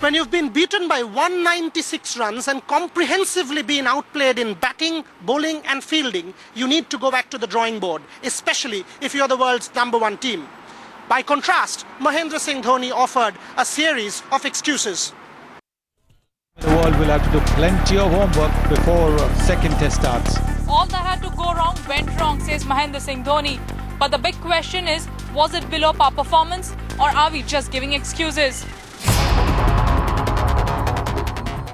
When you've been beaten by 196 runs and comprehensively been outplayed in batting, bowling and fielding, you need to go back to the drawing board, especially if you're the world's #1 team. By contrast, Mahendra Singh Dhoni offered a series of excuses. The world will have to do plenty of homework before second test starts. All that had to go wrong went wrong, says Mahendra Singh Dhoni. But the big question is, was it below par performance or are we just giving excuses?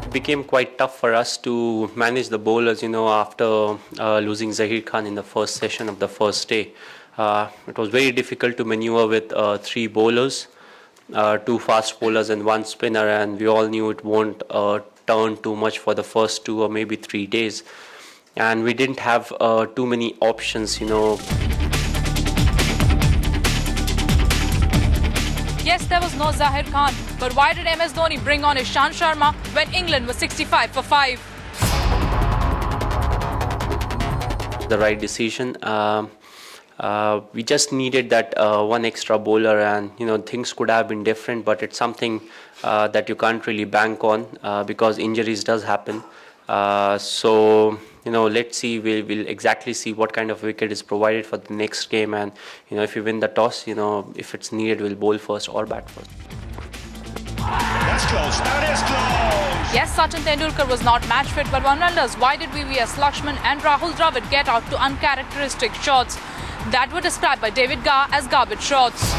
It became quite tough for us to manage the bowlers, after losing Zahir Khan in the first session of the first day. It was very difficult to maneuver with 3 bowlers, 2 fast bowlers and 1 spinner, and we all knew it won't turn too much for the first 2 or maybe 3 days. And we didn't have too many options, Yes, there was no Zahir Khan, but why did MS Dhoni bring on Ishant Sharma when England was 65 for 5? The right decision. We just needed that one extra bowler, and things could have been different, but it's something that you can't really bank on because injuries does happen. So let's see. We'll exactly see what kind of wicket is provided for the next game, and if we win the toss, if it's needed, we'll bowl first or bat first. That's close. That is close. Yes, Sachin Tendulkar was not match fit, but one wonders why did VVS Lakshman and Rahul Dravid get out to uncharacteristic shots that were described by David Garr as garbage shots.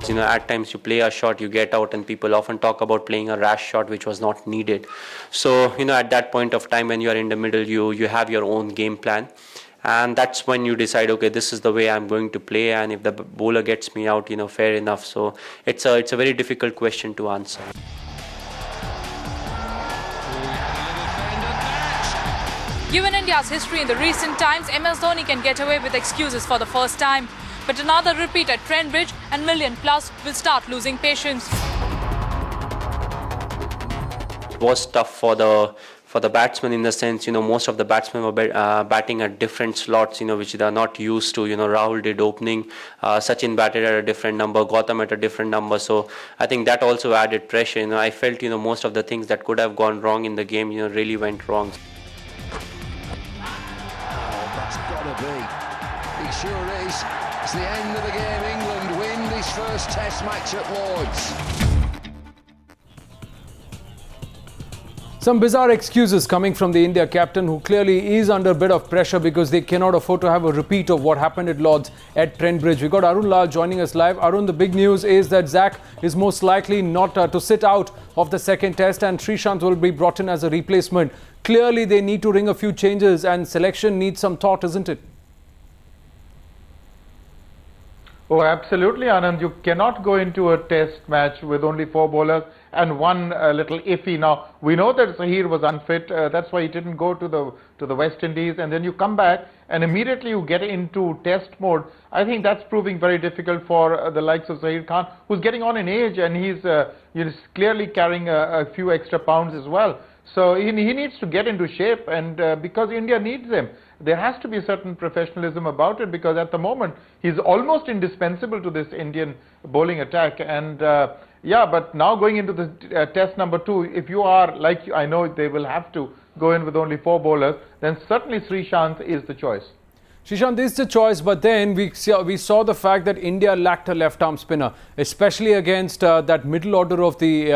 At times you play a shot, you get out, and people often talk about playing a rash shot which was not needed. So at that point of time when you are in the middle, you have your own game plan, and that's when you decide, okay, this is the way I'm going to play, and if the bowler gets me out, fair enough. So it's a very difficult question to answer. Given India's history in the recent times, MS Dhoni can get away with excuses for the first time. But another repeat at Trent Bridge and million plus will start losing patience. It was tough for the batsmen in the sense, most of the batsmen were batting at different slots, which they are not used to. Rahul did opening, Sachin batted at a different number, Gautam at a different number. So I think that also added pressure. I felt, most of the things that could have gone wrong in the game, really went wrong. That's got to be. It sure is. It's the end of the game. England win this first test match at Lord's. Some bizarre excuses coming from the India captain, who clearly is under a bit of pressure because they cannot afford to have a repeat of what happened at Lord's at Trent Bridge. We've got Arun Lal joining us live. Arun, the big news is that Zach is most likely not to sit out of the second test, and Srishant will be brought in as a replacement. Clearly they need to ring a few changes, and selection needs some thought, isn't it? Oh, absolutely, Anand. You cannot go into a test match with only 4 bowlers and one little iffy. Now, we know that Zahir was unfit. That's why he didn't go to the West Indies. And then you come back and immediately you get into test mode. I think that's proving very difficult for the likes of Zahir Khan, who's getting on in age, and he's clearly carrying a few extra pounds as well. So he needs to get into shape, and because India needs him. There has to be a certain professionalism about it, because at the moment he's almost indispensable to this Indian bowling attack. And but now going into the test number 2, if you are, like I know they will have to go in with only 4 bowlers, then certainly Srishant is the choice. Srishant is the choice, but then we saw the fact that India lacked a left-arm spinner, especially against that middle order of the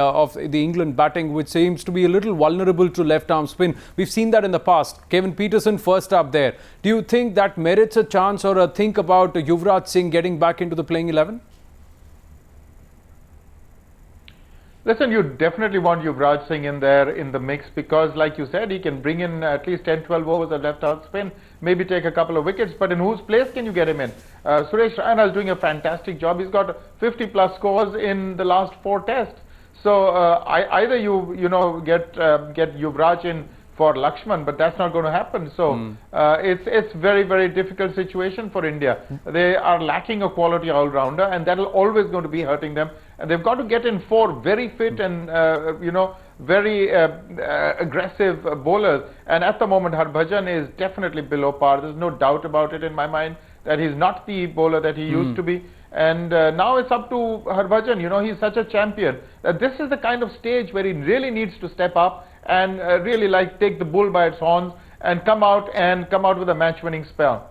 England batting, which seems to be a little vulnerable to left-arm spin. We've seen that in the past. Kevin Peterson first up there. Do you think that merits a chance, or a think about Yuvraj Singh getting back into the playing 11? Listen, you definitely want Yuvraj Singh in there in the mix, because like you said, he can bring in at least 10-12 overs of left-arm spin, maybe take a couple of wickets, but in whose place can you get him in? Suresh Raina is doing a fantastic job. He's got 50+ scores in the last 4 tests. So either you get Yuvraj in for Lakshman, but that's not going to happen. So it's very, very difficult situation for India. They are lacking a quality all-rounder, and that will always going to be hurting them. And they've got to get in 4 very fit and very aggressive bowlers. And at the moment, Harbhajan is definitely below par. There's no doubt about it in my mind that he's not the bowler that he used to be. And now it's up to Harbhajan. You know, he's such a champion. This is the kind of stage where he really needs to step up and really like take the bull by its horns and come out with a match-winning spell.